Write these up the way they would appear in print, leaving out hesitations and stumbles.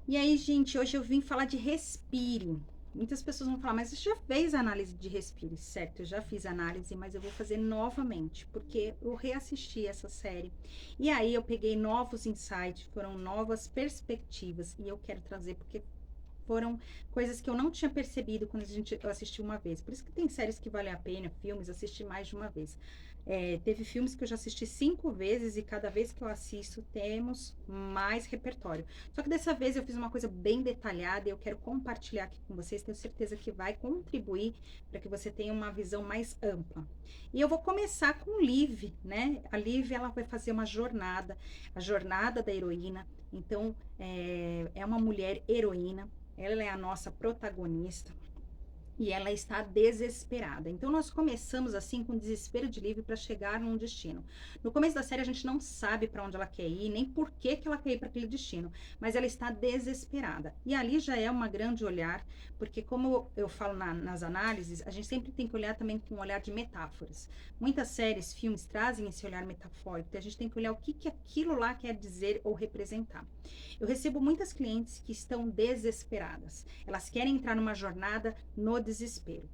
E aí, gente, hoje eu vim falar de respire. Muitas pessoas vão falar, mas você já fez análise de respire, certo? Eu já fiz análise, mas eu vou fazer novamente, porque eu reassisti essa série. E aí eu peguei novos insights, foram novas perspectivas, e eu quero trazer, porque foram coisas que eu não tinha percebido quando eu assisti uma vez. Por isso que tem séries que valem a pena, filmes, assistir mais de uma vez. Teve filmes que eu já assisti 5 vezes e cada vez que eu assisto temos mais repertório. Só que dessa vez eu fiz uma coisa bem detalhada e eu quero compartilhar aqui com vocês. Tenho certeza que vai contribuir para que você tenha uma visão mais ampla. E eu vou começar com Liv, né? A Liv, ela vai fazer uma jornada, a jornada da heroína. Então, é uma mulher heroína, ela é a nossa protagonista e ela está desesperada. Então nós começamos assim com desespero de livre para chegar num destino. No começo da série a gente não sabe para onde ela quer ir, nem por que que ela quer ir para aquele destino, mas ela está desesperada. E ali já é uma grande olhar, porque como eu falo nas análises, a gente sempre tem que olhar também com um olhar de metáforas. Muitas séries, filmes trazem esse olhar metafórico, então a gente tem que olhar o que que aquilo lá quer dizer ou representar. Eu recebo muitas clientes que estão desesperadas. Elas querem entrar numa jornada no desespero.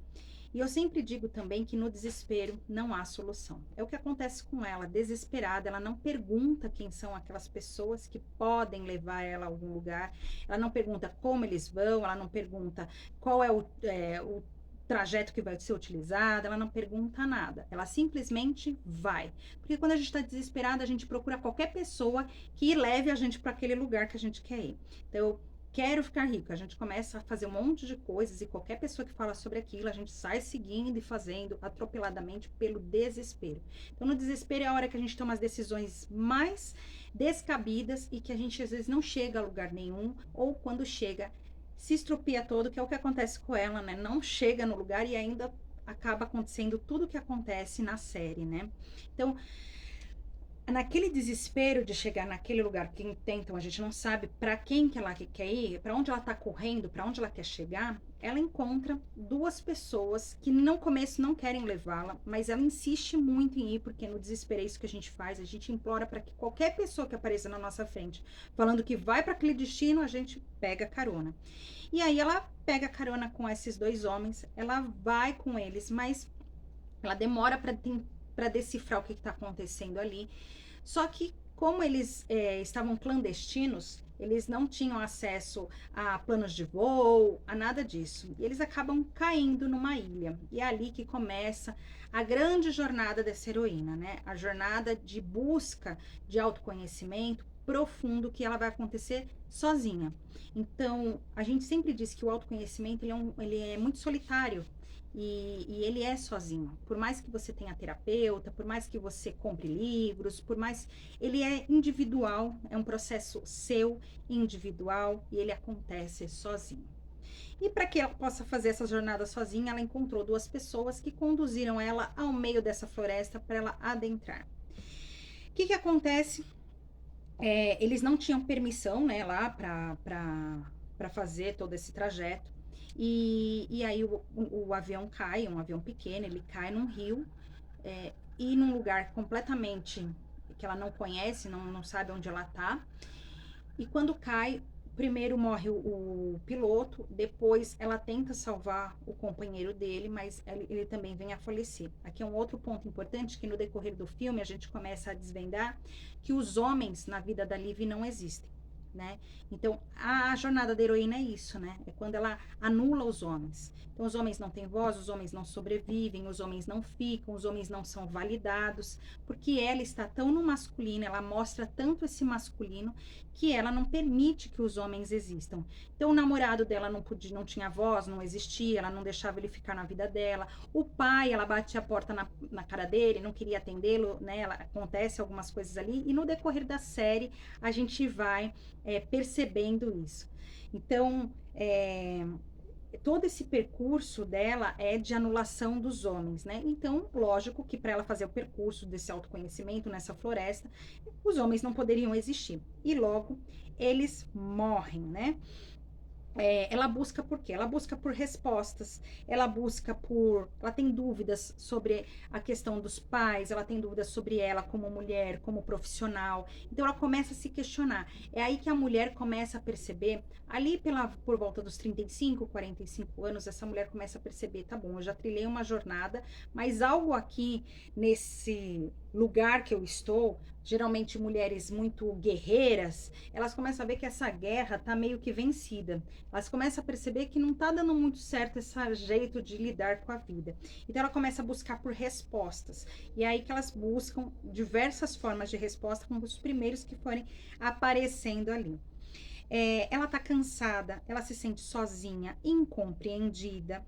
E eu sempre digo também que no desespero não há solução. É o que acontece com ela, desesperada, ela não pergunta quem são aquelas pessoas que podem levar ela a algum lugar, ela não pergunta como eles vão, ela não pergunta qual é o trajeto que vai ser utilizado, ela não pergunta nada, ela simplesmente vai. Porque quando a gente está desesperada, a gente procura qualquer pessoa que leve a gente para aquele lugar que a gente quer ir. Então, quero ficar rico. A gente começa a fazer um monte de coisas e qualquer pessoa que fala sobre aquilo, a gente sai seguindo e fazendo atropeladamente pelo desespero. Então, no desespero é a hora que a gente toma as decisões mais descabidas e que a gente às vezes não chega a lugar nenhum, ou quando chega, se estropia todo, que é o que acontece com ela, né? Não chega no lugar e ainda acaba acontecendo tudo o que acontece na série, né? Então, naquele desespero de chegar naquele lugar que intentam, a gente não sabe para quem que ela quer ir, para onde ela está correndo, para onde ela quer chegar, ela encontra duas pessoas que no começo não querem levá-la, mas ela insiste muito em ir, porque no desespero é isso que a gente faz, a gente implora para que qualquer pessoa que apareça na nossa frente, falando que vai para aquele destino, a gente pega carona. E aí ela pega carona com esses dois homens, ela vai com eles, mas ela demora para decifrar o que está acontecendo ali. Só que, como eles estavam clandestinos, eles não tinham acesso a planos de voo, a nada disso. E eles acabam caindo numa ilha. E é ali que começa a grande jornada dessa heroína, né? A jornada de busca de autoconhecimento profundo que ela vai acontecer sozinha. Então, a gente sempre diz que o autoconhecimento ele é muito solitário. E ele é sozinho. Por mais que você tenha terapeuta, por mais que você compre livros, por mais. Ele é individual, é um processo seu, individual, e ele acontece sozinho. E para que ela possa fazer essa jornada sozinha, ela encontrou duas pessoas que conduziram ela ao meio dessa floresta para ela adentrar. O que acontece? Eles não tinham permissão, né, lá para fazer todo esse trajeto. E aí o avião cai, um avião pequeno, ele cai num rio, e num lugar completamente que ela não conhece, não sabe onde ela tá. E quando cai, primeiro morre o piloto, depois ela tenta salvar o companheiro dele, mas ele também vem a falecer. Aqui é um outro ponto importante que no decorrer do filme a gente começa a desvendar que os homens na vida da Liv não existem. Né? Então, a jornada da heroína é isso, né? É quando ela anula os homens. Então, os homens não têm voz, os homens não sobrevivem, os homens não ficam, os homens não são validados, porque ela está tão no masculino, ela mostra tanto esse masculino que ela não permite que os homens existam. Então, o namorado dela não podia, não tinha voz, não existia, ela não deixava ele ficar na vida dela. O pai, ela bate a porta na cara dele, não queria atendê-lo, né? Acontece algumas coisas ali, e no decorrer da série a gente vai percebendo isso. Então, todo esse percurso dela é de anulação dos homens, né? Então, lógico que para ela fazer o percurso desse autoconhecimento nessa floresta, os homens não poderiam existir. E logo eles morrem, né? Ela busca por quê? Ela busca por respostas, ela tem dúvidas sobre a questão dos pais, ela tem dúvidas sobre ela como mulher, como profissional. Então ela começa a se questionar. É aí que a mulher começa a perceber, ali por volta dos 35, 45 anos, essa mulher começa a perceber, tá bom, eu já trilhei uma jornada, mas algo aqui nesse lugar que eu estou, geralmente mulheres muito guerreiras, elas começam a ver que essa guerra tá meio que vencida. Elas começam a perceber que não está dando muito certo esse jeito de lidar com a vida. Então ela começa a buscar por respostas. E é aí que elas buscam diversas formas de resposta, com os primeiros que forem aparecendo ali. Ela tá cansada, ela se sente sozinha, incompreendida,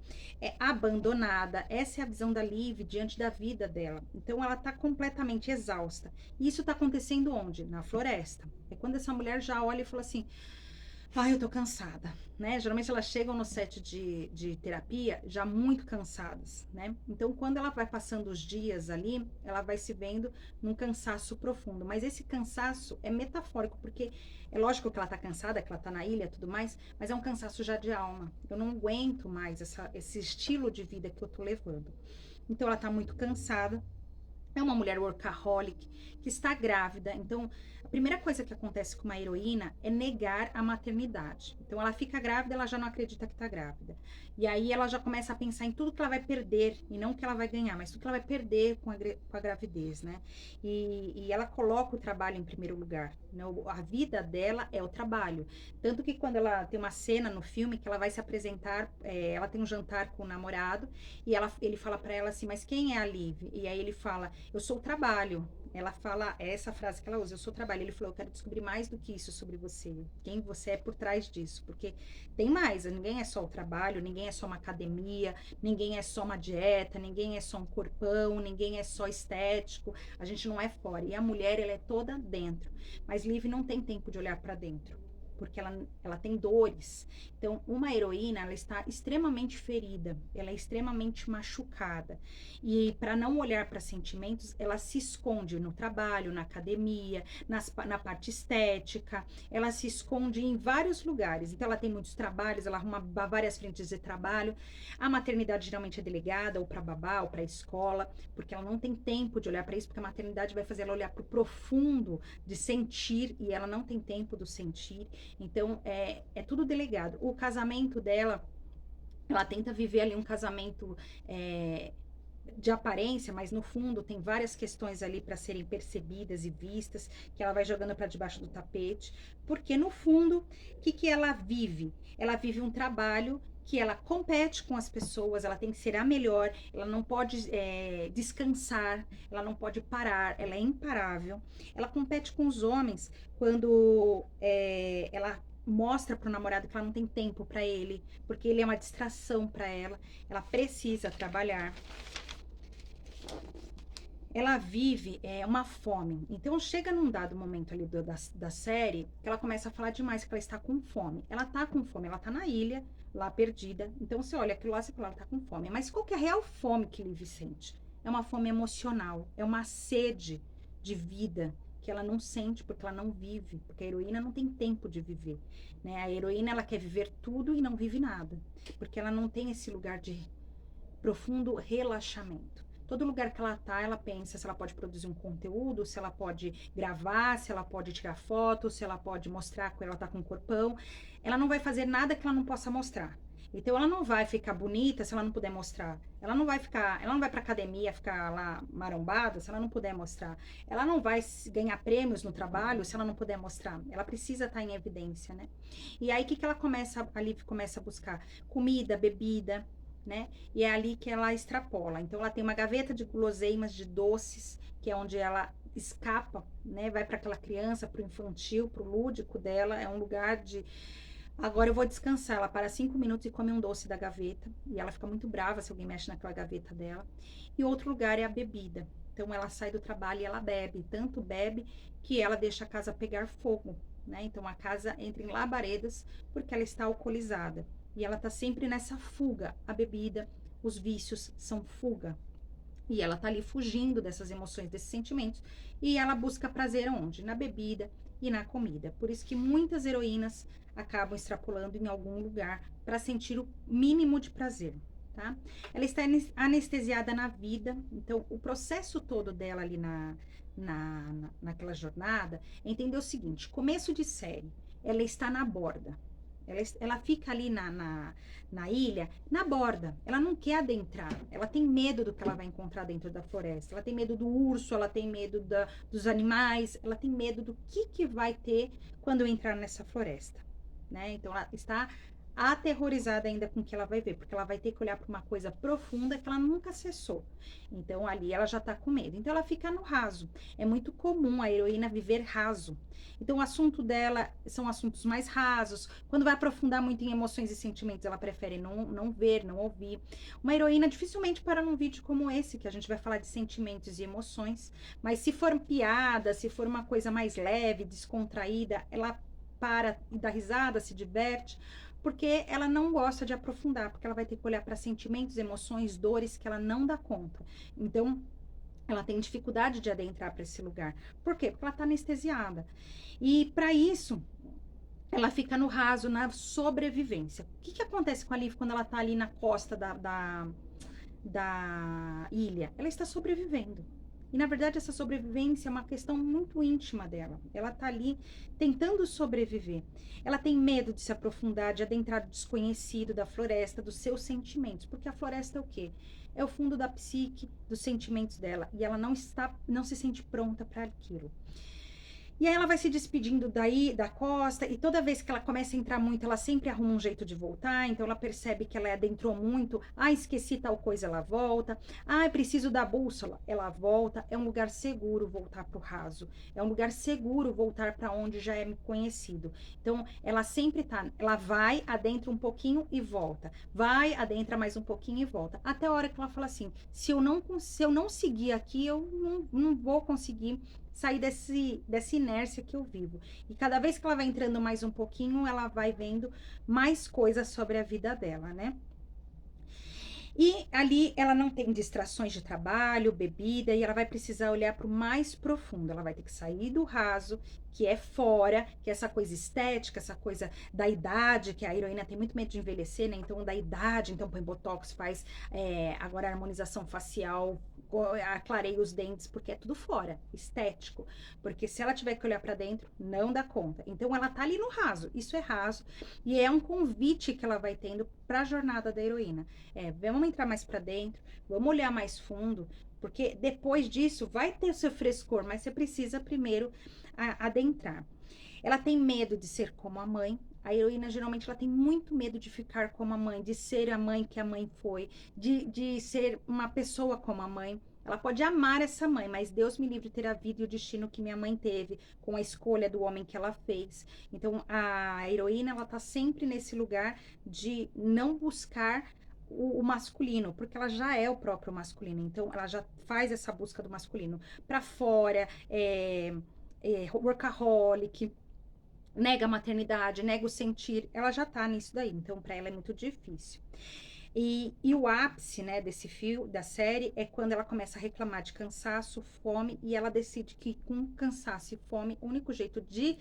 abandonada. Essa é a visão da Liv diante da vida dela. Então ela tá completamente exausta. E isso tá acontecendo onde? Na floresta. É quando essa mulher já olha e fala assim: ai, eu tô cansada, né? Geralmente elas chegam no set de terapia já muito cansadas, né? Então, quando ela vai passando os dias ali, ela vai se vendo num cansaço profundo. Mas esse cansaço é metafórico, porque é lógico que ela tá cansada, que ela tá na ilha e tudo mais, mas é um cansaço já de alma. Eu não aguento mais esse estilo de vida que eu tô levando. Então, ela tá muito cansada. É uma mulher workaholic que está grávida. Então, a primeira coisa que acontece com uma heroína é negar a maternidade. Então, ela fica grávida, ela já não acredita que está grávida. E aí ela já começa a pensar em tudo que ela vai perder, e não que ela vai ganhar, mas tudo que ela vai perder com a gravidez, né? E ela coloca o trabalho em primeiro lugar. Né? A vida dela é o trabalho. Tanto que quando ela tem uma cena no filme que ela vai se apresentar, ela tem um jantar com o namorado, e ele fala para ela assim: mas quem é a Liv? E aí ele fala: eu sou o trabalho. Ela fala, é essa frase que ela usa: eu sou o trabalho. Ele falou: eu quero descobrir mais do que isso sobre você. Quem você é por trás disso. Porque tem mais, ninguém é só o trabalho, ninguém é só uma academia, ninguém é só uma dieta, ninguém é só um corpão, ninguém é só estético. A gente não é fora. E a mulher, ela é toda dentro. Mas Liv não tem tempo de olhar para dentro. Porque ela tem dores. Então, uma heroína, ela está extremamente ferida, ela é extremamente machucada. E para não olhar para sentimentos, ela se esconde no trabalho, na academia, na parte estética, ela se esconde em vários lugares. Então, ela tem muitos trabalhos, ela arruma várias frentes de trabalho. A maternidade geralmente é delegada ou para babá ou para escola, porque ela não tem tempo de olhar para isso, porque a maternidade vai fazer ela olhar para o profundo de sentir, e ela não tem tempo do sentir. Então, é tudo delegado. O casamento dela, ela tenta viver ali um casamento de aparência, mas no fundo tem várias questões ali para serem percebidas e vistas, que ela vai jogando para debaixo do tapete, porque no fundo, o que ela vive? Ela vive um trabalho que ela compete com as pessoas, ela tem que ser a melhor, ela não pode descansar, ela não pode parar, ela é imparável. Ela compete com os homens quando ela mostra para o namorado que ela não tem tempo para ele, porque ele é uma distração para ela, ela precisa trabalhar. Ela vive uma fome. Então chega num dado momento ali da série que ela começa a falar demais que ela está com fome. Ela tá com fome, ela tá na ilha, lá perdida. Então você olha aquilo lá e você fala, ela tá com fome. Mas qual que é a real fome que Liv sente? É uma fome emocional, é uma sede de vida que ela não sente porque ela não vive, porque a heroína não tem tempo de viver, né? A heroína, ela quer viver tudo e não vive nada, porque ela não tem esse lugar de profundo relaxamento. Todo lugar que ela tá, ela pensa se ela pode produzir um conteúdo, se ela pode gravar, se ela pode tirar foto, se ela pode mostrar que ela tá com um corpão. Ela não vai fazer nada que ela não possa mostrar. Então ela não vai ficar bonita se ela não puder mostrar. Ela não vai pra academia ficar lá marombada se ela não puder mostrar. Ela não vai ganhar prêmios no trabalho se ela não puder mostrar. Ela precisa estar em evidência, né? E aí o que ela começa, a Liv começa a buscar? Comida, bebida, né? E é ali que ela extrapola. Então, ela tem uma gaveta de guloseimas, de doces, que é onde ela escapa, né? Vai para aquela criança, para o infantil, para o lúdico dela. É um lugar de. Agora eu vou descansar. Ela para 5 minutos e come um doce da gaveta. E ela fica muito brava se alguém mexe naquela gaveta dela. E outro lugar é a bebida. Então, ela sai do trabalho e ela bebe. Tanto bebe que ela deixa a casa pegar fogo, né? Então, a casa entra em labaredas porque ela está alcoolizada. E ela tá sempre nessa fuga. A bebida, os vícios são fuga. E ela tá ali fugindo dessas emoções, desses sentimentos. E ela busca prazer onde? Na bebida. e na comida. Por isso que muitas heroínas acabam extrapolando em algum lugar para sentir o mínimo de prazer, tá? Ela está anestesiada na vida, então o processo todo dela ali naquela jornada é entender o seguinte: começo de série, ela está na borda. Ela fica ali na ilha, na borda. Ela não quer adentrar. Ela tem medo do que ela vai encontrar dentro da floresta. Ela tem medo do urso, ela tem medo dos animais, ela tem medo do que vai ter quando entrar nessa floresta, né? Então, ela está aterrorizada ainda com o que ela vai ver, porque ela vai ter que olhar para uma coisa profunda que ela nunca acessou. Então, ali ela já está com medo. Então, ela fica no raso. É muito comum a heroína viver raso. Então, o assunto dela são assuntos mais rasos. Quando vai aprofundar muito em emoções e sentimentos, ela prefere não ver, não ouvir. Uma heroína dificilmente para num vídeo como esse, que a gente vai falar de sentimentos e emoções. Mas se for piada, se for uma coisa mais leve, descontraída, ela para e dá risada, se diverte, porque ela não gosta de aprofundar, porque ela vai ter que olhar para sentimentos, emoções, dores que ela não dá conta. Então, ela tem dificuldade de adentrar para esse lugar. Por quê? Porque ela está anestesiada. E para isso, ela fica no raso, na sobrevivência. O que acontece com a Liv quando ela está ali na costa da ilha? Ela está sobrevivendo. E, na verdade, essa sobrevivência é uma questão muito íntima dela. Ela está ali tentando sobreviver. Ela tem medo de se aprofundar, de adentrar no desconhecido, da floresta, dos seus sentimentos. Porque a floresta é o quê? É o fundo da psique, dos sentimentos dela. E ela não se sente pronta para aquilo. E aí ela vai se despedindo daí, da costa, e toda vez que ela começa a entrar muito, ela sempre arruma um jeito de voltar, então ela percebe que ela adentrou muito, esqueci tal coisa, ela volta, preciso da bússola, ela volta, é um lugar seguro voltar para o raso, é um lugar seguro voltar para onde já é conhecido. Então, ela sempre tá, ela vai, adentra um pouquinho e volta, vai, adentra mais um pouquinho e volta, até a hora que ela fala assim, se eu não seguir aqui, eu não vou conseguir sair dessa inércia que eu vivo. E cada vez que ela vai entrando mais um pouquinho, ela vai vendo mais coisas sobre a vida dela, né? E ali ela não tem distrações de trabalho, bebida, e ela vai precisar olhar para o mais profundo. Ela vai ter que sair do raso, que é fora, que é essa coisa estética, essa coisa da idade, que a heroína tem muito medo de envelhecer, né? Então, da idade, então põe botox, faz agora harmonização facial, clareia os dentes, porque é tudo fora, estético. Porque se ela tiver que olhar para dentro, não dá conta. Então, ela tá ali no raso, isso é raso, e é um convite que ela vai tendo para a jornada da heroína. Vamos entrar mais para dentro, vamos olhar mais fundo, porque depois disso vai ter o seu frescor, mas você precisa primeiro adentrar. Ela tem medo de ser como a mãe. A heroína, geralmente, ela tem muito medo de ficar como a mãe, de ser a mãe que a mãe foi, de ser uma pessoa como a mãe. Ela pode amar essa mãe, mas Deus me livre ter a vida e o destino que minha mãe teve, com a escolha do homem que ela fez. Então, a heroína, ela tá sempre nesse lugar de não buscar o masculino, porque ela já é o próprio masculino. Então, ela já faz essa busca do masculino para fora, workaholic, nega a maternidade, nega o sentir, ela já tá nisso daí, então para ela é muito difícil. E o ápice, né, desse fio, da série, é quando ela começa a reclamar de cansaço, fome, e ela decide que com cansaço e fome, o único jeito de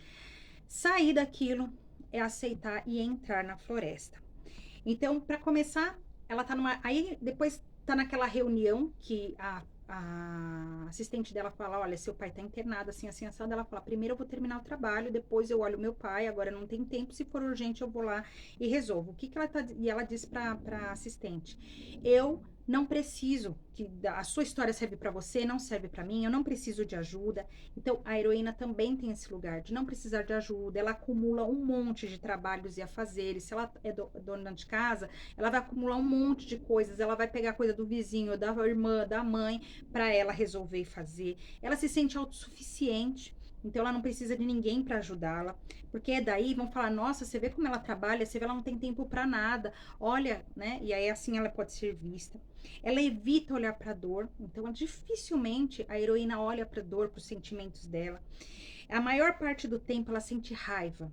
sair daquilo é aceitar e entrar na floresta. Então, para começar, ela tá numa. Aí depois tá naquela reunião que a assistente dela fala: olha, seu pai tá internado, assim, assim, assado. Ela fala: primeiro eu vou terminar o trabalho, depois eu olho meu pai, agora não tem tempo, se for urgente eu vou lá e resolvo. O que que ela tá. E ela diz pra assistente: eu não preciso que a sua história serve para você, não serve para mim, eu não preciso de ajuda. Então, a heroína também tem esse lugar de não precisar de ajuda, ela acumula um monte de trabalhos e afazeres. Se ela é dona de casa, ela vai acumular um monte de coisas, ela vai pegar coisa do vizinho, da irmã, da mãe, para ela resolver e fazer. Ela se sente autossuficiente. Então, ela não precisa de ninguém para ajudá-la. Porque daí vão falar: nossa, você vê como ela trabalha, você vê ela não tem tempo para nada. Olha, né? E aí, assim, ela pode ser vista. Ela evita olhar para a dor. Então, dificilmente a heroína olha para a dor, para os sentimentos dela. A maior parte do tempo, ela sente raiva.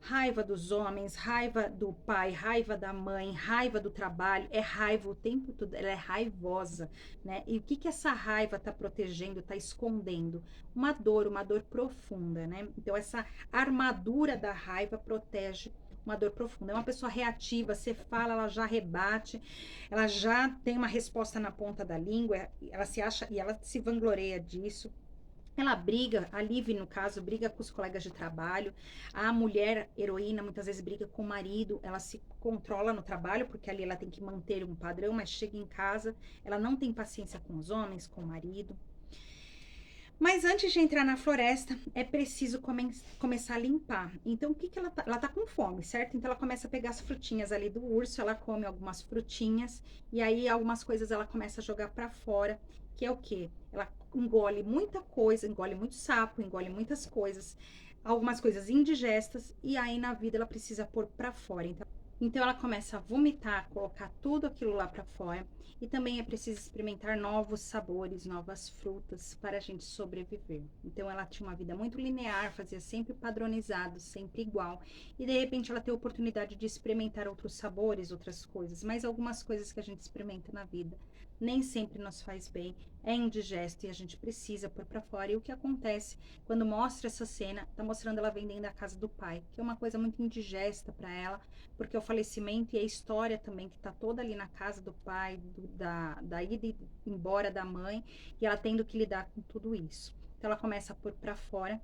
Raiva dos homens, raiva do pai, raiva da mãe, raiva do trabalho, é raiva o tempo todo, ela é raivosa, né? E o que que essa raiva tá protegendo, tá escondendo? Uma dor profunda, né? Então essa armadura da raiva protege uma dor profunda. É uma pessoa reativa, você fala, ela já rebate, ela já tem uma resposta na ponta da língua, ela se acha e ela se vangloria disso. Ela briga, a Liv, no caso, briga com os colegas de trabalho. A mulher heroína muitas vezes briga com o marido, ela se controla no trabalho, porque ali ela tem que manter um padrão, mas chega em casa, ela não tem paciência com os homens, com o marido. Mas antes de entrar na floresta, é preciso começar a limpar. Então, o que que ela tá? Ela tá com fome, certo? Então, ela começa a pegar as frutinhas ali do urso, ela come algumas frutinhas, e aí algumas coisas ela começa a jogar para fora, que é o quê? Ela engole muita coisa, engole muito sapo, engole muitas coisas, algumas coisas indigestas, e aí na vida ela precisa pôr para fora. Então ela começa a vomitar, colocar tudo aquilo lá para fora. E também é preciso experimentar novos sabores, novas frutas para a gente sobreviver. Então ela tinha uma vida muito linear, fazia sempre padronizado, sempre igual. E de repente ela tem a oportunidade de experimentar outros sabores, outras coisas. Mas algumas coisas que a gente experimenta na vida nem sempre nos faz bem, é indigesto e a gente precisa pôr para fora. E o que acontece quando mostra essa cena, tá mostrando ela vendendo da casa do pai, que é uma coisa muito indigesta para ela, porque o falecimento e a história também, que tá toda ali na casa do pai, da ida e embora da mãe, e ela tendo que lidar com tudo isso. Então ela começa a pôr para fora,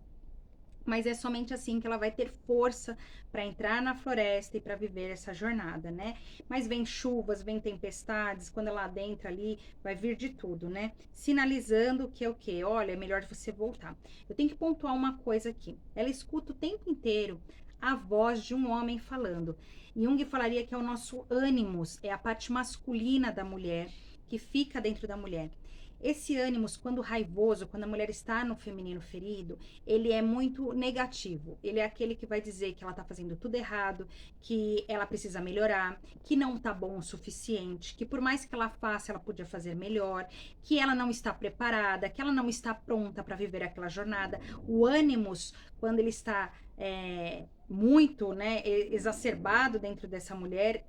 mas é somente assim que ela vai ter força para entrar na floresta e para viver essa jornada, né? Mas vem chuvas, vem tempestades, quando ela adentra ali, vai vir de tudo, né? Sinalizando que é o quê? Olha, é melhor você voltar. Eu tenho que pontuar uma coisa aqui. Ela escuta o tempo inteiro a voz de um homem falando. Jung falaria que é o nosso ânimos, é a parte masculina da mulher, que fica dentro da mulher. Esse ânimos, quando raivoso, quando a mulher está no feminino ferido, ele é muito negativo. Ele é aquele que vai dizer que ela tá fazendo tudo errado, que ela precisa melhorar, que não tá bom o suficiente, que por mais que ela faça, ela podia fazer melhor, que ela não está preparada, que ela não está pronta para viver aquela jornada. O ânimos, quando ele está muito, né, exacerbado dentro dessa mulher,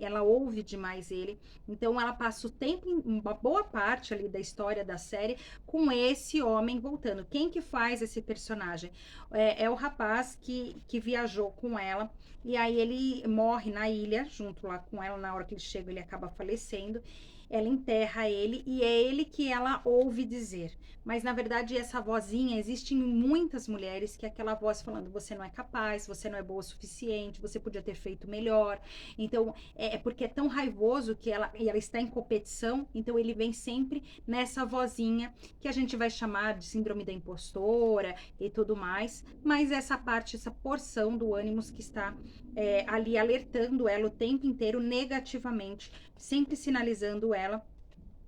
ela ouve demais ele, então ela passa o tempo, uma boa parte ali da história da série, com esse homem voltando. Quem que faz esse personagem? É o rapaz que viajou com ela, e aí ele morre na ilha, junto lá com ela, na hora que ele chega ele acaba falecendo, ela enterra ele e é ele que ela ouve dizer. Mas na verdade essa vozinha existe em muitas mulheres, que é aquela voz falando: você não é capaz, você não é boa o suficiente, você podia ter feito melhor. Então é porque é tão raivoso que ela está em competição, então ele vem sempre nessa vozinha que a gente vai chamar de síndrome da impostora e tudo mais. Mas essa parte, essa porção do ânimos que está ali alertando ela o tempo inteiro negativamente, sempre sinalizando ela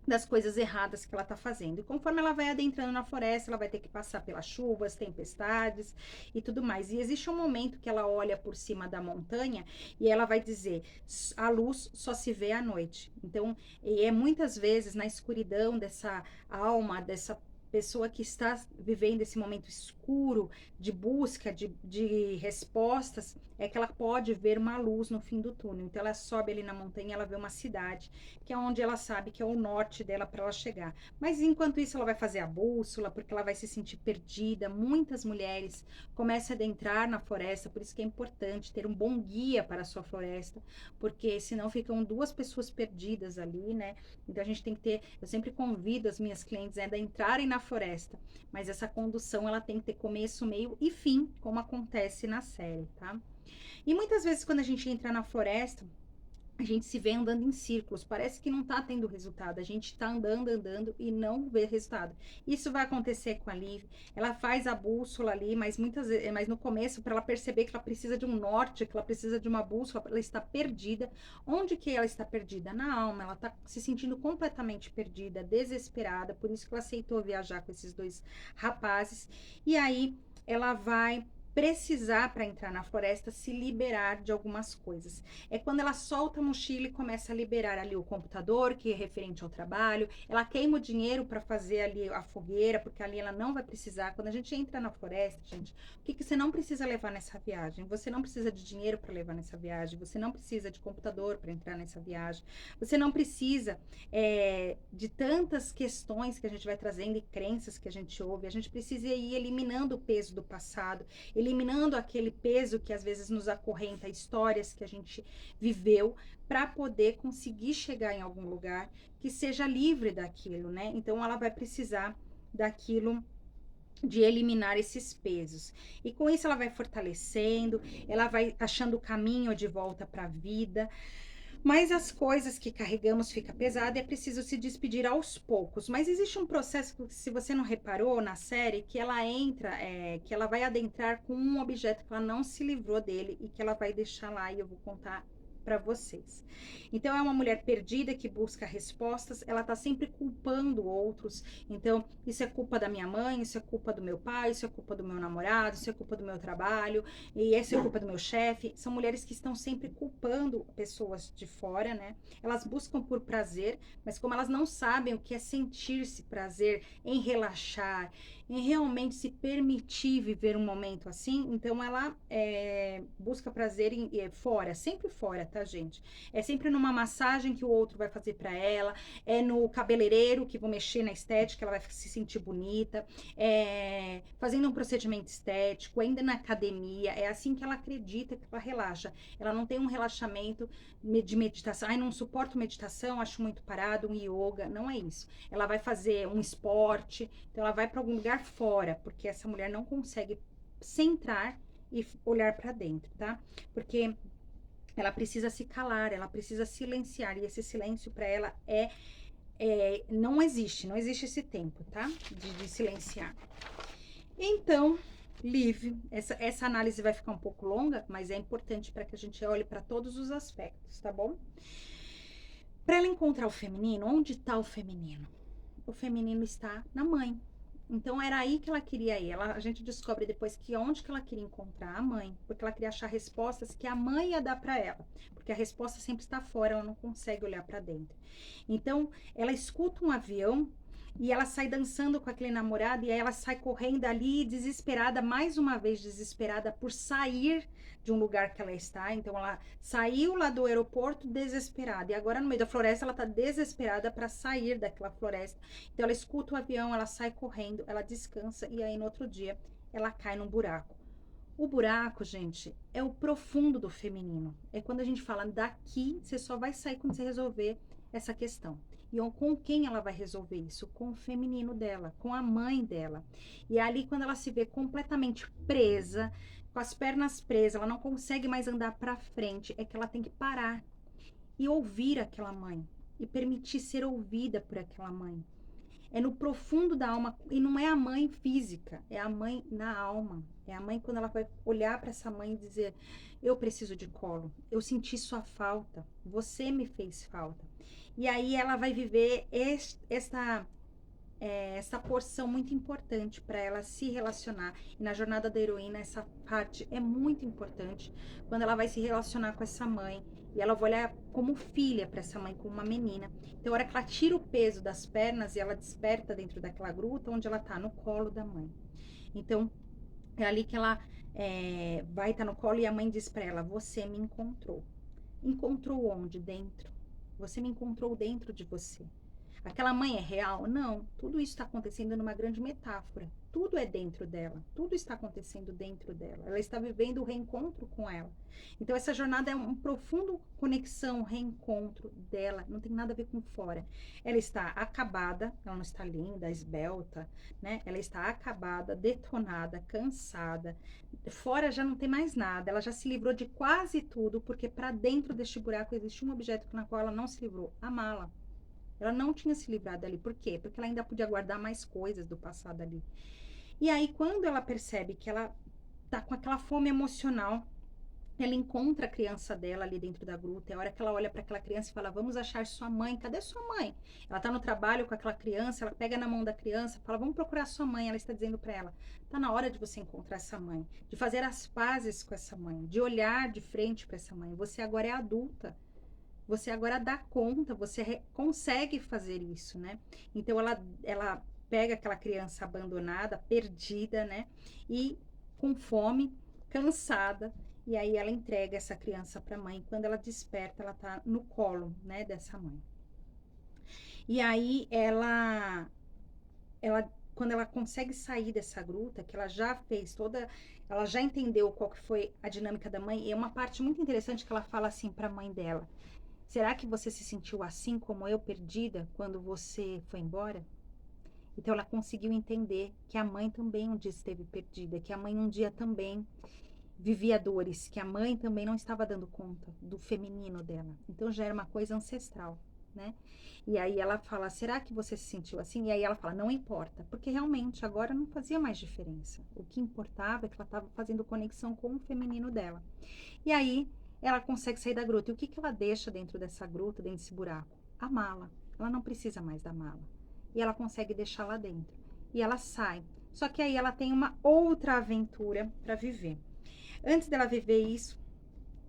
das coisas erradas que ela está fazendo. E conforme ela vai adentrando na floresta, ela vai ter que passar pelas chuvas, tempestades e tudo mais. E existe um momento que ela olha por cima da montanha e ela vai dizer: a luz só se vê à noite. Então, é muitas vezes na escuridão dessa alma, dessa pessoa que está vivendo esse momento escuro de busca de respostas, é que ela pode ver uma luz no fim do túnel. Então ela sobe ali na montanha, ela vê uma cidade, que é onde ela sabe que é o norte dela para ela chegar. Mas enquanto isso ela vai fazer a bússola, porque ela vai se sentir perdida. Muitas mulheres começam a adentrar na floresta, por isso que é importante ter um bom guia para a sua floresta, porque senão ficam duas pessoas perdidas ali, né? Então a gente tem que ter, eu sempre convido as minhas clientes a entrarem na floresta, mas essa condução ela tem que ter começo, meio e fim, como acontece na série, tá? E muitas vezes quando a gente entra na floresta, a gente se vê andando em círculos, parece que não tá tendo resultado, a gente tá andando, andando e não vê resultado. Isso vai acontecer com a Liv, ela faz a bússola ali, mas muitas vezes, mas no começo, para ela perceber que ela precisa de um norte, que ela precisa de uma bússola, ela está perdida. Onde que ela está perdida? Na alma, ela tá se sentindo completamente perdida, desesperada, por isso que ela aceitou viajar com esses dois rapazes, e aí ela vai precisar, para entrar na floresta, se liberar de algumas coisas. É quando ela solta a mochila e começa a liberar ali o computador, que é referente ao trabalho, ela queima o dinheiro para fazer ali a fogueira, porque ali ela não vai precisar. Quando a gente entra na floresta, gente, o que você não precisa levar nessa viagem? Você não precisa de dinheiro para levar nessa viagem, você não precisa de computador para entrar nessa viagem, você não precisa de tantas questões que a gente vai trazendo e crenças que a gente ouve. A gente precisa ir eliminando o peso do passado, eliminando aquele peso que às vezes nos acorrenta, histórias que a gente viveu, para poder conseguir chegar em algum lugar que seja livre daquilo, né? Então ela vai precisar daquilo, de eliminar esses pesos. E com isso ela vai fortalecendo, ela vai achando o caminho de volta para a vida. Mas as coisas que carregamos fica pesado e é preciso se despedir aos poucos. Mas existe um processo que, se você não reparou na série, que ela entra, que ela vai adentrar com um objeto que ela não se livrou dele e que ela vai deixar lá, e eu vou contar para vocês. Então é uma mulher perdida que busca respostas, ela tá sempre culpando outros. Então, isso é culpa da minha mãe, isso é culpa do meu pai, isso é culpa do meu namorado, isso é culpa do meu trabalho, e essa é culpa do meu chefe. São mulheres que estão sempre culpando pessoas de fora, né? Elas buscam por prazer, mas como elas não sabem o que é sentir-se prazer, em relaxar, em realmente se permitir viver um momento assim, então ela busca prazer fora, sempre fora, tá, gente? É sempre numa massagem que o outro vai fazer para ela, é no cabeleireiro que vão mexer na estética, ela vai se sentir bonita, fazendo um procedimento estético, ainda na academia, é assim que ela acredita que ela relaxa. Ela não tem um relaxamento de meditação, ai, não suporto meditação, acho muito parado, um yoga, não é isso. Ela vai fazer um esporte, então ela vai para algum lugar fora, porque essa mulher não consegue centrar e olhar para dentro, tá? Porque ela precisa se calar, ela precisa silenciar, e esse silêncio para ela não existe esse tempo, tá? De silenciar. Então, Liv, essa análise vai ficar um pouco longa, mas é importante para que a gente olhe para todos os aspectos, tá bom? Para ela encontrar o feminino, onde está o feminino? O feminino está na mãe. Então era aí que ela queria ir. A gente descobre depois que onde que ela queria encontrar a mãe, porque ela queria achar respostas que a mãe ia dar para ela, porque a resposta sempre está fora, ela não consegue olhar para dentro. Então ela escuta um avião e ela sai dançando com aquele namorado, e aí ela sai correndo ali, desesperada, mais uma vez desesperada por sair de um lugar que ela está. Então ela saiu lá do aeroporto desesperada, e agora no meio da floresta ela está desesperada para sair daquela floresta. Então ela escuta o avião, ela sai correndo, ela descansa, e aí no outro dia ela cai num buraco. O buraco, gente, é o profundo do feminino. É quando a gente fala, daqui você só vai sair quando você resolver essa questão. E com quem ela vai resolver isso? Com o feminino dela, com a mãe dela. E ali, quando ela se vê completamente presa, com as pernas presas, ela não consegue mais andar para frente, é que ela tem que parar e ouvir aquela mãe, e permitir ser ouvida por aquela mãe. É no profundo da alma, e não é a mãe física, é a mãe na alma. É a mãe quando ela vai olhar para essa mãe e dizer: eu preciso de colo, eu senti sua falta, você me fez falta. E aí ela vai viver essa porção muito importante para ela se relacionar. E na jornada da heroína, essa parte é muito importante, quando ela vai se relacionar com essa mãe. E ela vai olhar como filha para essa mãe, como uma menina. Então, a hora que ela tira o peso das pernas e ela desperta dentro daquela gruta, onde ela tá, no colo da mãe. Então, é ali que ela vai estar no colo, e a mãe diz para ela: você me encontrou. Encontrou onde? Dentro. Você me encontrou dentro de você. Aquela mãe é real? Não. Tudo isso está acontecendo numa grande metáfora. Tudo é dentro dela. Tudo está acontecendo dentro dela. Ela está vivendo o reencontro com ela. Então, essa jornada é um profundo conexão, reencontro dela. Não tem nada a ver com fora. Ela está acabada, ela não está linda, esbelta, né? Ela está acabada, detonada, cansada. Fora já não tem mais nada. Ela já se livrou de quase tudo, porque para dentro deste buraco existe um objeto na qual ela não se livrou: a mala. Ela não tinha se livrado ali. Por quê? Porque ela ainda podia guardar mais coisas do passado ali. E aí, quando ela percebe que ela tá com aquela fome emocional, ela encontra a criança dela ali dentro da gruta. É a hora que ela olha para aquela criança e fala: vamos achar sua mãe. Cadê sua mãe? Ela tá no trabalho com aquela criança, ela pega na mão da criança, fala: vamos procurar sua mãe. Ela está dizendo para ela: tá na hora de você encontrar essa mãe, de fazer as pazes com essa mãe, de olhar de frente para essa mãe. Você agora é adulta. Você agora dá conta, você consegue fazer isso, né? Então ela pega aquela criança abandonada, perdida, né? E com fome, cansada, e aí ela entrega essa criança para a mãe. Quando ela desperta, ela tá no colo, né, dessa mãe. E aí ela quando ela consegue sair dessa gruta, que ela já fez toda, ela já entendeu qual que foi a dinâmica da mãe, e é uma parte muito interessante que ela fala assim para a mãe dela: será que você se sentiu assim como eu, perdida, quando você foi embora? Então ela conseguiu entender que a mãe também um dia esteve perdida, que a mãe um dia também vivia dores, que a mãe também não estava dando conta do feminino dela. Então já era uma coisa ancestral, né? E aí ela fala: será que você se sentiu assim? E aí ela fala: não importa, porque realmente agora não fazia mais diferença. O que importava é que ela estava fazendo conexão com o feminino dela. E aí ela consegue sair da gruta. E o que que ela deixa dentro dessa gruta, dentro desse buraco? A mala. Ela não precisa mais da mala. E ela consegue deixar lá dentro. E ela sai. Só que aí ela tem uma outra aventura para viver. Antes dela viver isso,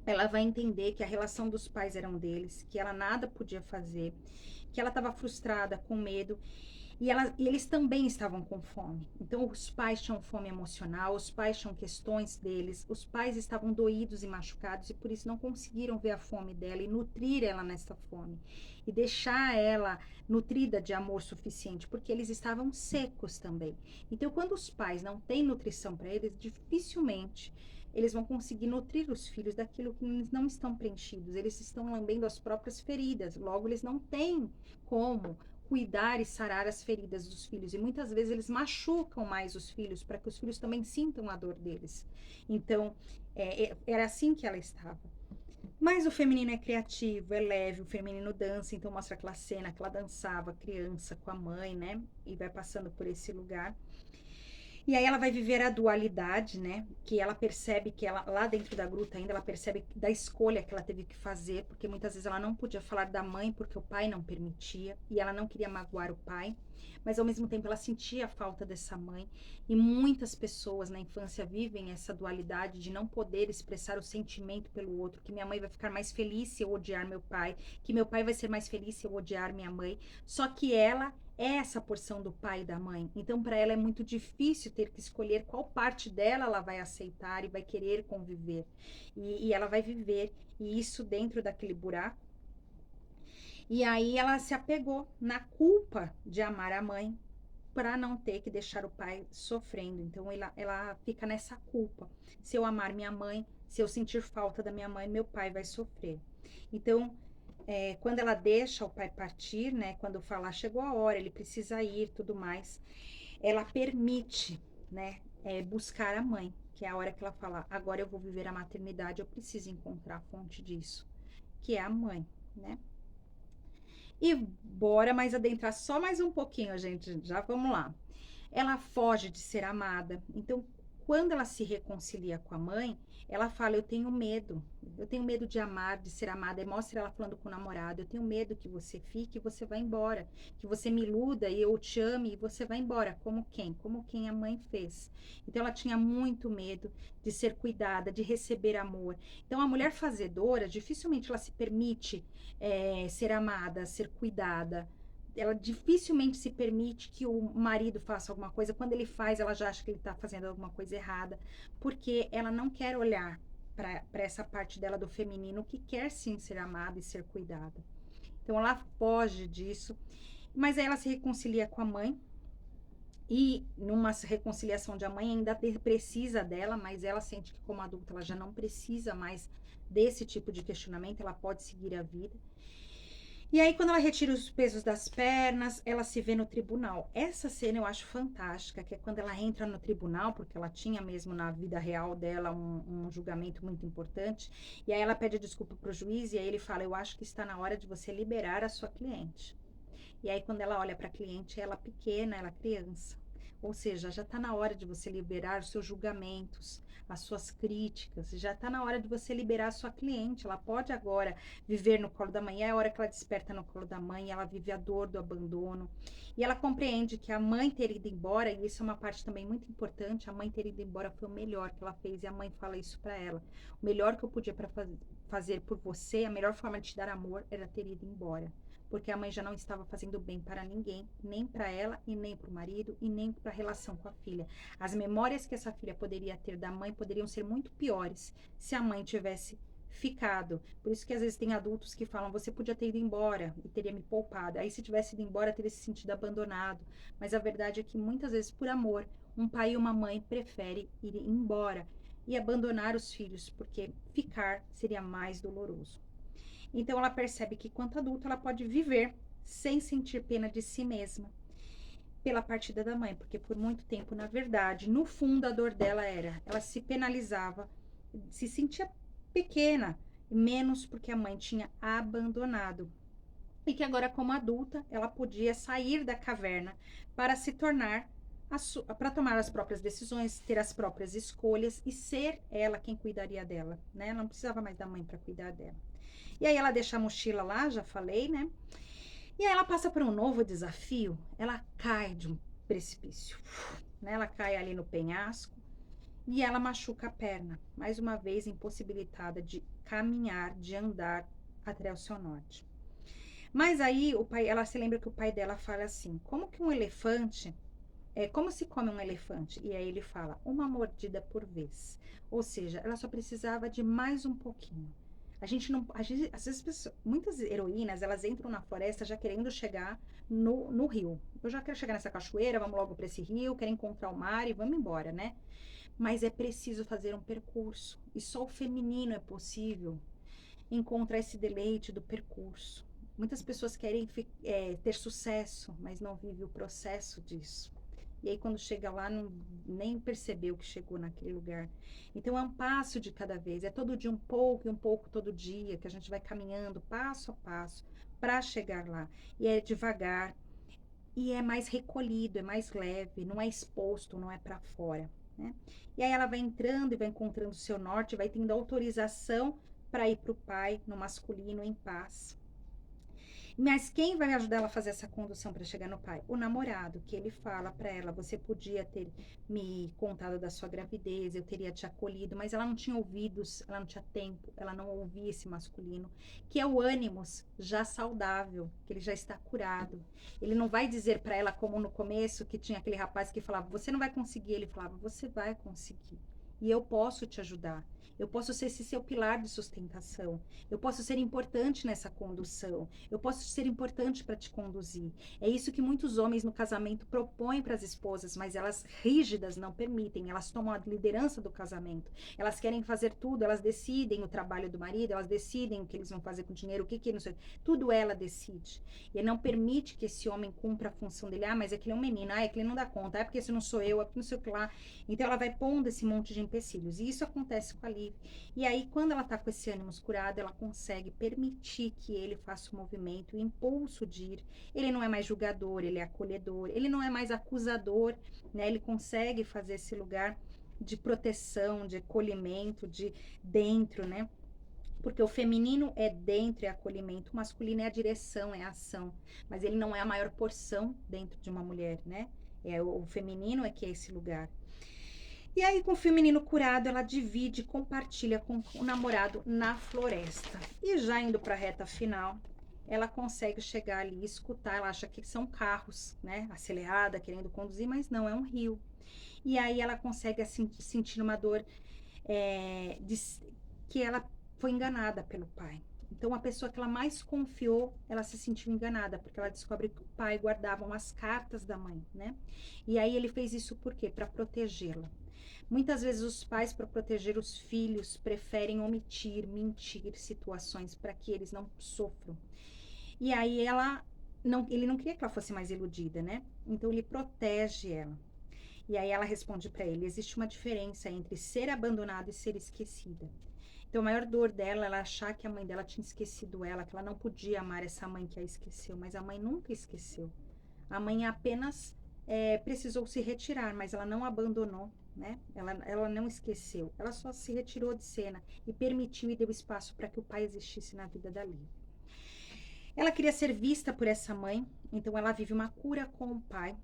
ela vai entender que a relação dos pais eram deles, que ela nada podia fazer, que ela estava frustrada, com medo, e eles também estavam com fome. Então, os pais tinham fome emocional, os pais tinham questões deles, os pais estavam doídos e machucados, e por isso não conseguiram ver a fome dela e nutrir ela nessa fome. E deixar ela nutrida de amor suficiente, porque eles estavam secos também. Então, quando os pais não têm nutrição para eles, dificilmente eles vão conseguir nutrir os filhos daquilo que eles não estão preenchidos. Eles estão lambendo as próprias feridas. Logo, eles não têm como cuidar e sarar as feridas dos filhos. E muitas vezes eles machucam mais os filhos para que os filhos também sintam a dor deles. Então, era assim que ela estava. Mas o feminino é criativo, é leve, o feminino dança, então mostra aquela cena que ela dançava, criança, com a mãe, né? E vai passando por esse lugar. E aí ela vai viver a dualidade, né? Que ela percebe que ela, lá dentro da gruta ainda, ela percebe da escolha que ela teve que fazer, porque muitas vezes ela não podia falar da mãe porque o pai não permitia, e ela não queria magoar o pai, mas ao mesmo tempo ela sentia a falta dessa mãe, e muitas pessoas na infância vivem essa dualidade de não poder expressar o sentimento pelo outro, que minha mãe vai ficar mais feliz se eu odiar meu pai, que meu pai vai ser mais feliz se eu odiar minha mãe, só que ela é essa porção do pai e da mãe. Então, para ela é muito difícil ter que escolher qual parte dela ela vai aceitar e vai querer conviver. E ela vai viver isso dentro daquele buraco. E aí ela se apegou na culpa de amar a mãe para não ter que deixar o pai sofrendo. Então, ela fica nessa culpa. Se eu amar minha mãe, se eu sentir falta da minha mãe, meu pai vai sofrer. Então, quando ela deixa o pai partir, né? Quando fala, chegou a hora, ele precisa ir, tudo mais, ela permite, né? Buscar a mãe, que é a hora que ela fala, agora eu vou viver a maternidade, eu preciso encontrar a fonte disso, que é a mãe, né? E bora mais adentrar só mais um pouquinho, gente, já vamos lá. Ela foge de ser amada. Então, quando ela se reconcilia com a mãe, ela fala: eu tenho medo. Eu tenho medo de amar, de ser amada. E mostra ela falando com o namorado: eu tenho medo que você fique e você vá embora. Que você me iluda e eu te ame e você vai embora. Como quem? Como quem a mãe fez. Então, ela tinha muito medo de ser cuidada, de receber amor. Então, a mulher fazedora, dificilmente ela se permite ser amada, ser cuidada. Ela dificilmente se permite que o marido faça alguma coisa. Quando ele faz, ela já acha que ele está fazendo alguma coisa errada, porque ela não quer olhar para essa parte dela do feminino que quer sim ser amada e ser cuidada. Então ela foge disso, mas aí ela se reconcilia com a mãe. E numa reconciliação de a mãe ainda precisa dela, mas ela sente que como adulta ela já não precisa mais desse tipo de questionamento, ela pode seguir a vida. E aí, quando ela retira os pesos das pernas, ela se vê no tribunal. Essa cena eu acho fantástica, que é quando ela entra no tribunal, porque ela tinha mesmo na vida real dela um julgamento muito importante. E aí ela pede desculpa para o juiz e aí ele fala: eu acho que está na hora de você liberar a sua cliente. E aí, quando ela olha para a cliente, ela pequena, ela criança, Ou seja, já está na hora de você liberar os seus julgamentos, as suas críticas, já está na hora de você liberar a sua cliente. Ela pode agora viver no colo da mãe, é a hora que ela desperta no colo da mãe, ela vive a dor do abandono, e ela compreende que a mãe ter ido embora, e isso é uma parte também muito importante, a mãe ter ido embora foi o melhor que ela fez, e a mãe fala isso para ela. O melhor que eu podia fazer por você, a melhor forma de te dar amor era ter ido embora. Porque a mãe já não estava fazendo bem para ninguém, nem para ela, e nem para o marido, e nem para a relação com a filha. As memórias que essa filha poderia ter da mãe poderiam ser muito piores se a mãe tivesse ficado. Por isso que às vezes tem adultos que falam, você podia ter ido embora e teria me poupado. Aí se tivesse ido embora, teria se sentido abandonado. Mas a verdade é que muitas vezes, por amor, um pai e uma mãe preferem ir embora e abandonar os filhos, porque ficar seria mais doloroso. Então ela percebe que, quanto adulta, ela pode viver sem sentir pena de si mesma pela partida da mãe, porque por muito tempo, na verdade, no fundo, a dor dela era, ela se penalizava, se sentia pequena, menos porque a mãe tinha abandonado. E que agora, como adulta, ela podia sair da caverna para se tornar, para tomar as próprias decisões, ter as próprias escolhas e ser ela quem cuidaria dela, né? Ela não precisava mais da mãe para cuidar dela. E aí ela deixa a mochila lá, já falei, né? E aí ela passa por um novo desafio, ela cai de um precipício, né? Ela cai ali no penhasco e ela machuca a perna, mais uma vez impossibilitada de caminhar, de andar até o seu norte. Mas aí o pai, ela se lembra que o pai dela fala assim: como que um elefante, como se come um elefante? E aí ele fala: uma mordida por vez. Ou seja, ela só precisava de mais um pouquinho. A gente não, às vezes muitas heroínas, elas entram na floresta já querendo chegar no rio. Eu já quero chegar nessa cachoeira, vamos logo para esse rio, quero encontrar o mar e vamos embora, né? Mas é preciso fazer um percurso. E só o feminino é possível encontrar esse deleite do percurso. Muitas pessoas querem ter sucesso, mas não vivem o processo disso. E aí, quando chega lá, não, nem percebeu que chegou naquele lugar. Então, é um passo de cada vez. É todo dia um pouco e um pouco todo dia, que a gente vai caminhando passo a passo para chegar lá. E é devagar. E é mais recolhido, é mais leve, não é exposto, não é para fora, né? E aí ela vai entrando e vai encontrando o seu norte, vai tendo autorização para ir para o pai, no masculino, em paz. Mas quem vai ajudar ela a fazer essa condução para chegar no pai? O namorado, que ele fala para ela: você podia ter me contado da sua gravidez, eu teria te acolhido, mas ela não tinha ouvidos, ela não tinha tempo, ela não ouvia esse masculino, que é o ânimos já saudável, que ele já está curado. Ele não vai dizer para ela, como no começo, que tinha aquele rapaz que falava: você não vai conseguir. Ele falava: você vai conseguir. E eu posso te ajudar. Eu posso ser esse seu pilar de sustentação. Eu posso ser importante nessa condução. Eu posso ser importante para te conduzir. É isso que muitos homens no casamento propõem para as esposas, mas elas rígidas não permitem. Elas tomam a liderança do casamento. Elas querem fazer tudo, elas decidem o trabalho do marido, elas decidem o que eles vão fazer com o dinheiro, o que que não sei. Tudo ela decide. E não permite que esse homem cumpra a função dele. Ah, mas é que ele é um menino. Ah, é que ele não dá conta. Ah, é porque esse não sou eu. É porque não sei o que lá. Então ela vai pondo esse monte de empecilhos. E isso acontece com a Lívia. E aí, quando ela tá com esse ânimo curado, ela consegue permitir que ele faça o movimento, o impulso de ir. Ele não é mais julgador, ele é acolhedor, ele não é mais acusador, né? Ele consegue fazer esse lugar de proteção, de acolhimento, de dentro, né? Porque o feminino é dentro, é acolhimento, o masculino é a direção, é a ação. Mas ele não é a maior porção dentro de uma mulher, né? O feminino é que é esse lugar. E aí, com o feminino curado, ela divide, compartilha com o namorado na floresta. E já indo para a reta final, ela consegue chegar ali e escutar. Ela acha que são carros, né? Acelerada, querendo conduzir, mas não, é um rio. E aí ela consegue sentir uma dor que ela foi enganada pelo pai. Então, a pessoa que ela mais confiou, ela se sentiu enganada, porque ela descobre que o pai guardava as cartas da mãe, né? E aí ele fez isso por quê? Para protegê-la. Muitas vezes os pais, para proteger os filhos, preferem omitir, mentir situações para que eles não sofram. E aí ele não queria que ela fosse mais iludida, né? Então ele protege ela. E aí ela responde para ele: existe uma diferença entre ser abandonada e ser esquecida. Então a maior dor dela é ela achar que a mãe dela tinha esquecido ela, que ela não podia amar essa mãe que a esqueceu, mas a mãe nunca esqueceu. A mãe apenas precisou se retirar, mas ela não abandonou, né? Ela não esqueceu, ela só se retirou de cena e permitiu e deu espaço para que o pai existisse na vida da Lívia. Ela queria ser vista por essa mãe, então ela vive uma cura com o pai,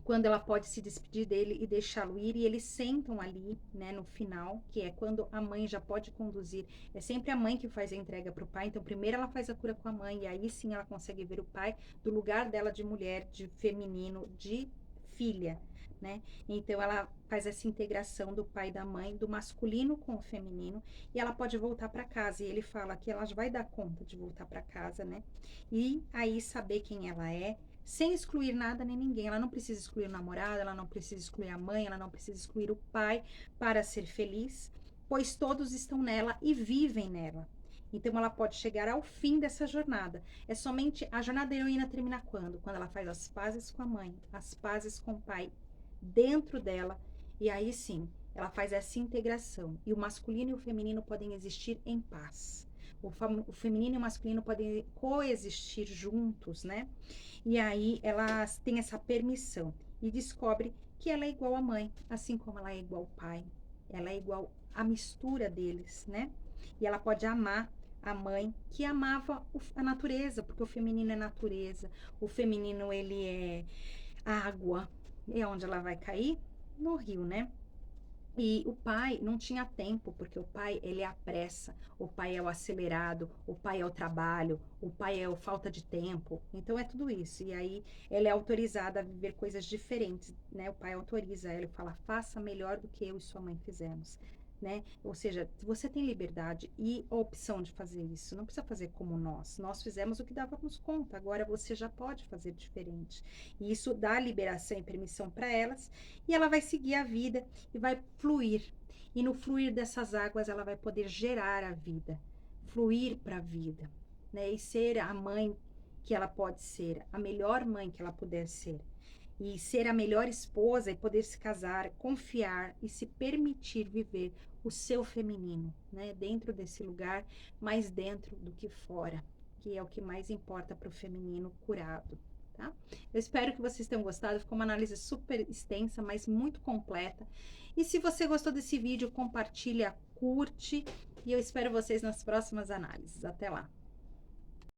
quando ela pode se despedir dele e deixá-lo ir, e eles sentam ali, né, no final, que é quando a mãe já pode conduzir. É sempre a mãe que faz a entrega para o pai, então primeiro ela faz a cura com a mãe, e aí sim ela consegue ver o pai do lugar dela de mulher, de feminino, de filha, né? Então ela faz essa integração do pai e da mãe, do masculino com o feminino, e ela pode voltar para casa. E ele fala que ela vai dar conta de voltar para casa, né? E aí saber quem ela é, sem excluir nada nem ninguém. Ela não precisa excluir o namorado, ela não precisa excluir a mãe, ela não precisa excluir o pai para ser feliz, pois todos estão nela e vivem nela. Então ela pode chegar ao fim dessa jornada. É somente a jornada da heroína termina quando? Quando ela faz as pazes com a mãe, as pazes com o pai dentro dela, e aí sim, ela faz essa integração. E o masculino e o feminino podem existir em paz. O feminino e o masculino podem coexistir juntos, né? E aí ela tem essa permissão e descobre que ela é igual à mãe, assim como ela é igual ao pai. Ela é igual à mistura deles, né? E ela pode amar a mãe que amava a natureza, porque o feminino é natureza, o feminino ele é água. E onde ela vai cair? No rio, né? E o pai não tinha tempo, porque o pai, ele é a pressa, o pai é o acelerado, o pai é o trabalho, o pai é a falta de tempo. Então é tudo isso. E aí ela é autorizada a viver coisas diferentes, né? O pai autoriza ela e fala: "Faça melhor do que eu e sua mãe fizemos", né? Ou seja, você tem liberdade e a opção de fazer isso. Não precisa fazer como nós. Nós fizemos o que dávamos conta. Agora você já pode fazer diferente. E isso dá liberação e permissão para elas, e ela vai seguir a vida e vai fluir. E no fluir dessas águas ela vai poder gerar a vida, fluir para a vida, né? E ser a mãe que ela pode ser, a melhor mãe que ela puder ser. E ser a melhor esposa e poder se casar, confiar e se permitir viver o seu feminino, né? Dentro desse lugar, mais dentro do que fora, que é o que mais importa para o feminino curado. Tá? Eu espero que vocês tenham gostado. Ficou uma análise super extensa, mas muito completa. E se você gostou desse vídeo, compartilha, curte. E eu espero vocês nas próximas análises. Até lá!